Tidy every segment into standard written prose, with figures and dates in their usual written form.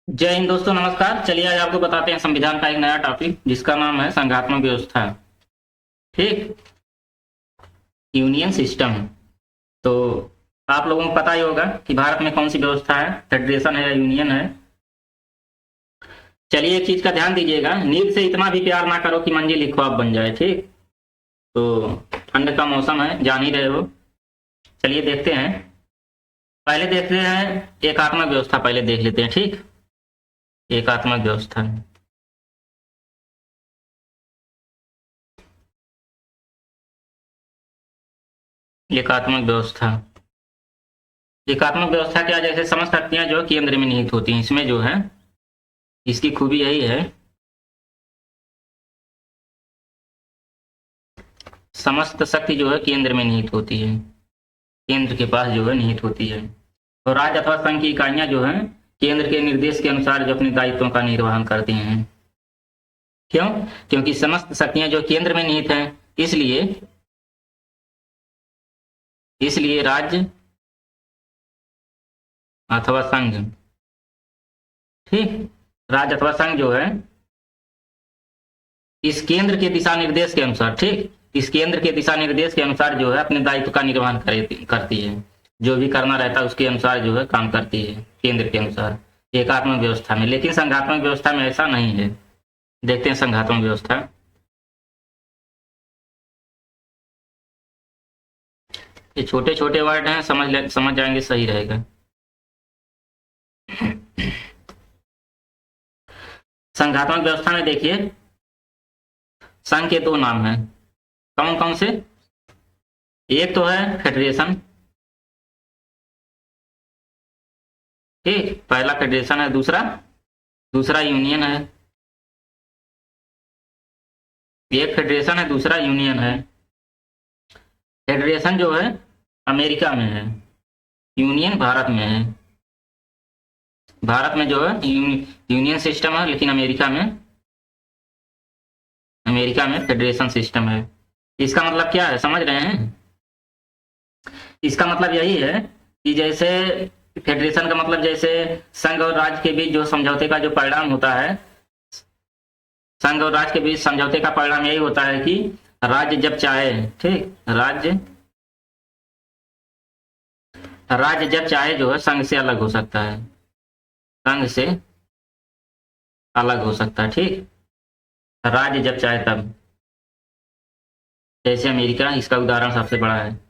जय हिंद दोस्तों, नमस्कार। चलिए आज आपको बताते हैं संविधान का एक नया टॉपिक जिसका नाम है संघात्मक व्यवस्था। ठीक, यूनियन सिस्टम। तो आप लोगों को पता ही होगा कि भारत में कौन सी व्यवस्था है, फेडरेशन है या यूनियन है। चलिए एक चीज का ध्यान दीजिएगा, नींद से इतना भी प्यार ना करो कि मंजिल ही ख्वाब बन जाए। ठीक, तो ठंड का मौसम है, जान ही रहे हो। चलिए देखते हैं, पहले देखते हैं एकात्मक व्यवस्था, पहले देख लेते हैं। ठीक, एकात्मक व्यवस्था। एकात्मक व्यवस्था, एकात्मक व्यवस्था क्या, जैसे समस्त शक्तियां जो है केंद्र में निहित होती हैं। इसमें जो है, इसकी खूबी यही है, समस्त शक्ति जो है केंद्र में निहित होती है, केंद्र के पास जो है निहित होती है। और राज्य अथवा संघ की इकाइयां जो है केंद्र के निर्देश के अनुसार जो अपने दायित्वों का निर्वहन करती हैं। क्यों? क्योंकि समस्त शक्तियां जो केंद्र में निहित हैं, इसलिए इसलिए राज्य अथवा संघ, ठीक, राज्य अथवा संघ जो है इस केंद्र के दिशा निर्देश के अनुसार, ठीक, इस केंद्र के दिशा निर्देश के अनुसार जो है अपने दायित्व का निर्वहन करती है। जो भी करना रहता है उसके अनुसार जो है काम करती है, केंद्र के अनुसार, एकात्मक व्यवस्था में। लेकिन संघात्मक व्यवस्था में ऐसा नहीं है। देखते हैं संघात्मक व्यवस्था। ये छोटे छोटे वर्ड हैं, समझ जाएंगे सही रहेगा। संघात्मक व्यवस्था में देखिए, संघ के दो नाम हैं। कौन कौन से? एक तो है फेडरेशन, ठीक, पहला फेडरेशन है, दूसरा दूसरा यूनियन है। एक फेडरेशन है, दूसरा यूनियन है। फेडरेशन जो है अमेरिका में है, यूनियन भारत में है। भारत में जो है यूनियन सिस्टम है, लेकिन अमेरिका में फेडरेशन सिस्टम है। इसका मतलब क्या है, समझ रहे हैं? इसका मतलब यही है कि जैसे फेडरेशन का मतलब जैसे संघ और राज्य के बीच जो समझौते का जो परिणाम होता है, संघ और राज्य के बीच समझौते का परिणाम यही होता है कि राज्य जब चाहे, ठीक, राज्य जब चाहे जो है संघ से अलग हो सकता है, संघ से अलग हो सकता है। ठीक, राज्य जब चाहे तब, जैसे अमेरिका इसका उदाहरण सबसे बड़ा है।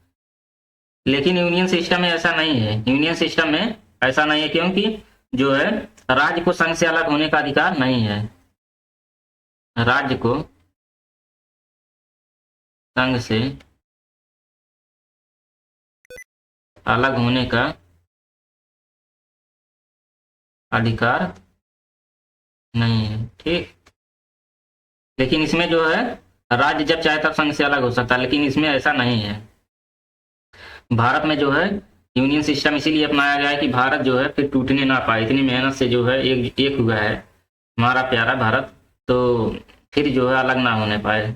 लेकिन यूनियन सिस्टम में ऐसा नहीं है। यूनियन सिस्टम में ऐसा नहीं है, क्योंकि जो है राज्य को संघ से अलग होने का अधिकार नहीं है। राज्य को संघ से अलग होने का अधिकार नहीं है। ठीक, लेकिन इसमें जो है राज्य जब चाहे तब संघ से अलग हो सकता है, लेकिन इसमें ऐसा नहीं है। भारत में जो है यूनियन सिस्टम इसीलिए अपनाया गया है कि भारत जो है फिर टूटने ना पाए। इतनी मेहनत से जो है एक हुआ है हमारा प्यारा भारत, तो फिर जो है अलग ना होने पाए।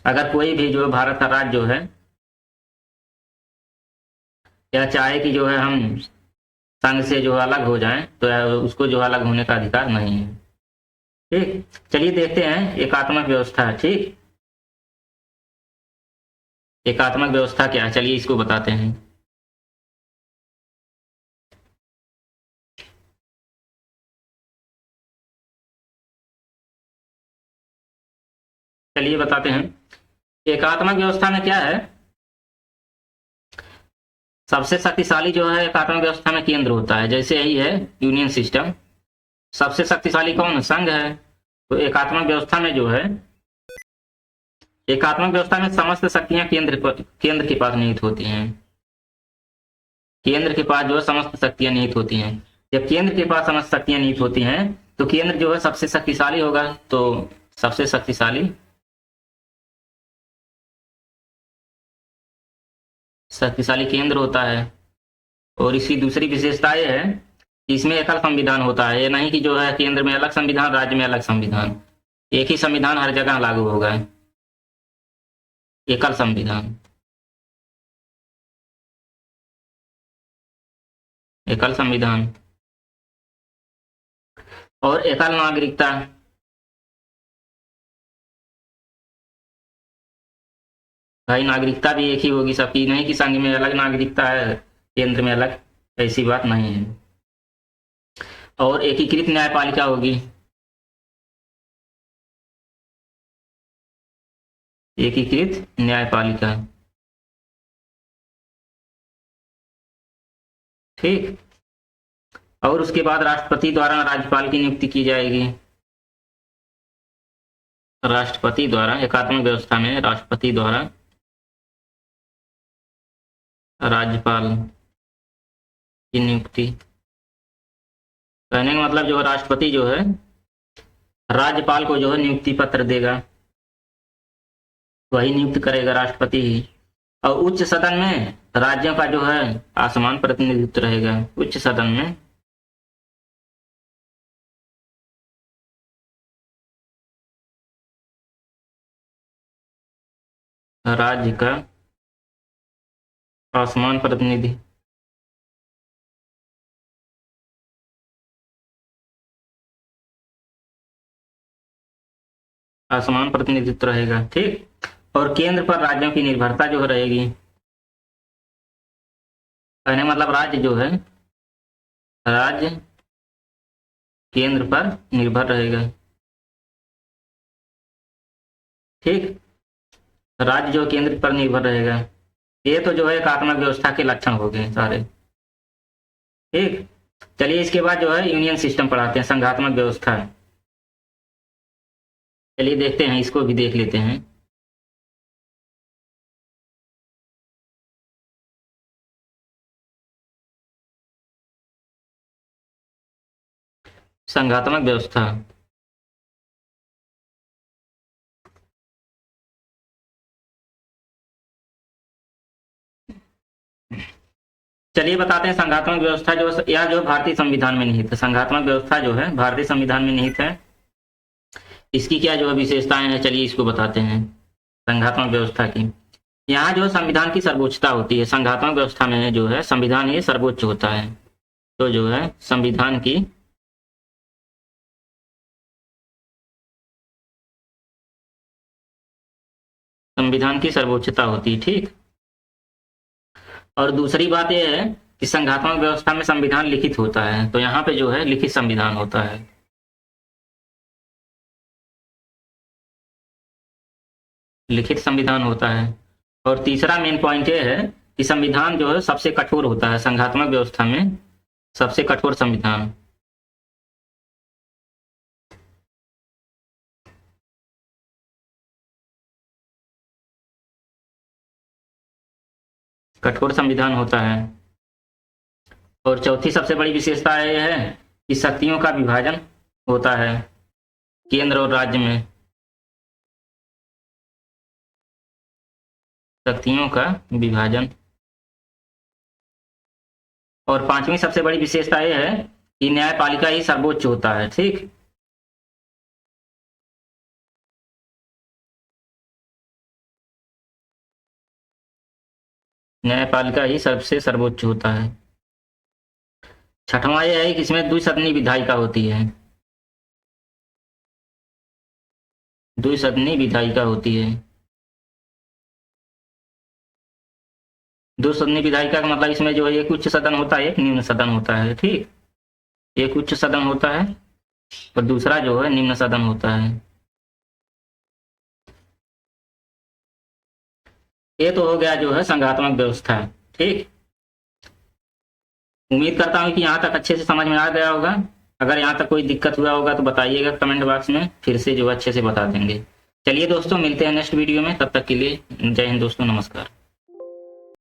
अगर कोई भी जो है भारत का राज्य जो है या चाहे कि जो है हम संघ से जो है अलग हो जाएं, तो उसको जो है अलग होने का अधिकार नहीं है। ठीक, चलिए देखते हैं एकात्मक व्यवस्था है। ठीक, एकात्मक व्यवस्था क्या है, चलिए इसको बताते हैं। चलिए बताते हैं, एकात्मक व्यवस्था में क्या है, सबसे शक्तिशाली जो है एकात्मक व्यवस्था में केंद्र होता है। जैसे यही है यूनियन सिस्टम, सबसे शक्तिशाली कौन है? संघ है। तो एकात्मक व्यवस्था में जो है, एकात्मक व्यवस्था में समस्त शक्तियां केंद्र के पास निहित होती हैं। केंद्र के पास जो है समस्त शक्तियां निहित होती हैं। जब केंद्र के पास समस्त शक्तियां निहित होती हैं, तो केंद्र जो है सबसे शक्तिशाली होगा। तो सबसे शक्तिशाली शक्तिशाली केंद्र होता है। और इसकी दूसरी विशेषता ये है कि इसमें एकल संविधान होता है। ये नहीं कि जो है केंद्र में अलग संविधान, राज्य में अलग संविधान। एक ही संविधान हर जगह लागू होगा, एकल संविधान, एकल संविधान। और एकल नागरिकता, भाई नागरिकता भी एक ही होगी सबकी, नहीं कि संघ में अलग नागरिकता है केंद्र में अलग, ऐसी बात नहीं है। और एकीकृत न्यायपालिका होगी, एकीकृत न्यायपालिका, ठीक। और उसके बाद राष्ट्रपति द्वारा राज्यपाल की नियुक्ति की जाएगी, राष्ट्रपति द्वारा, एकात्मक व्यवस्था में राष्ट्रपति द्वारा राज्यपाल की नियुक्ति। कहने का मतलब जो है राष्ट्रपति जो है राज्यपाल को जो है नियुक्ति पत्र देगा, वही नियुक्त करेगा राष्ट्रपति ही। और उच्च सदन में राज्यों का जो है असमान प्रतिनिधित्व रहेगा, उच्च सदन में राज्य का असमान प्रतिनिधि, असमान प्रतिनिधित्व रहेगा, ठीक। और केंद्र पर राज्यों की निर्भरता जो रहेगी, कहने मतलब राज्य जो है, राज्य केंद्र पर निर्भर रहेगा, ठीक। राज्य जो केंद्र पर निर्भर रहेगा, ये तो जो है एकात्मक व्यवस्था के लक्षण हो गए सारे, ठीक। चलिए इसके बाद जो है यूनियन सिस्टम पढ़ाते हैं, संघात्मक व्यवस्था। चलिए देखते हैं, इसको भी देख लेते हैं। संघात्मक व्यवस्था, चलिए बताते हैं संघात्मक व्यवस्था जो यह जो भारतीय संविधान में निहित है, संघात्मक व्यवस्था जो है भारतीय संविधान में निहित है। इसकी क्या जो है विशेषताएं हैं, चलिए इसको बताते हैं संघात्मक व्यवस्था की। यहाँ जो संविधान की सर्वोच्चता होती है, संघात्मक व्यवस्था में जो है संविधान ही सर्वोच्च होता है, तो जो है संविधान की सर्वोच्चता होती है, ठीक। और दूसरी बात यह है कि संघात्मक व्यवस्था में संविधान लिखित होता है, तो यहाँ पे जो है लिखित संविधान होता है, लिखित संविधान होता है। और तीसरा मेन पॉइंट ये है कि संविधान जो है सबसे कठोर होता है, संघात्मक व्यवस्था में सबसे कठोर संविधान, कठोर संविधान होता है। और चौथी सबसे बड़ी विशेषता यह है कि शक्तियों का विभाजन होता है केंद्र और राज्य में, शक्तियों का विभाजन। और पांचवी सबसे बड़ी विशेषता यह है कि न्यायपालिका ही सर्वोच्च होता है, ठीक। न्यायपालिका ही सबसे सर्वोच्च होता है। छठवां यह है कि इसमें द्विसदनी विधायिका होती है, द्विसदनी विधायिका होती है। द्विसदनी विधायिका का मतलब इसमें जो है एक उच्च सदन होता है, एक निम्न सदन होता है, ठीक। एक उच्च सदन होता है और दूसरा जो है निम्न सदन होता है। ये तो हो गया जो है संघात्मक व्यवस्था, ठीक। उम्मीद करता हूँ कि यहाँ तक अच्छे से समझ में आ गया होगा। अगर यहाँ तक कोई दिक्कत हुआ होगा तो बताइएगा कमेंट बॉक्स में, फिर से जो अच्छे से बता देंगे। चलिए दोस्तों मिलते हैं नेक्स्ट वीडियो में, तब तक के लिए जय हिंद दोस्तों, नमस्कार।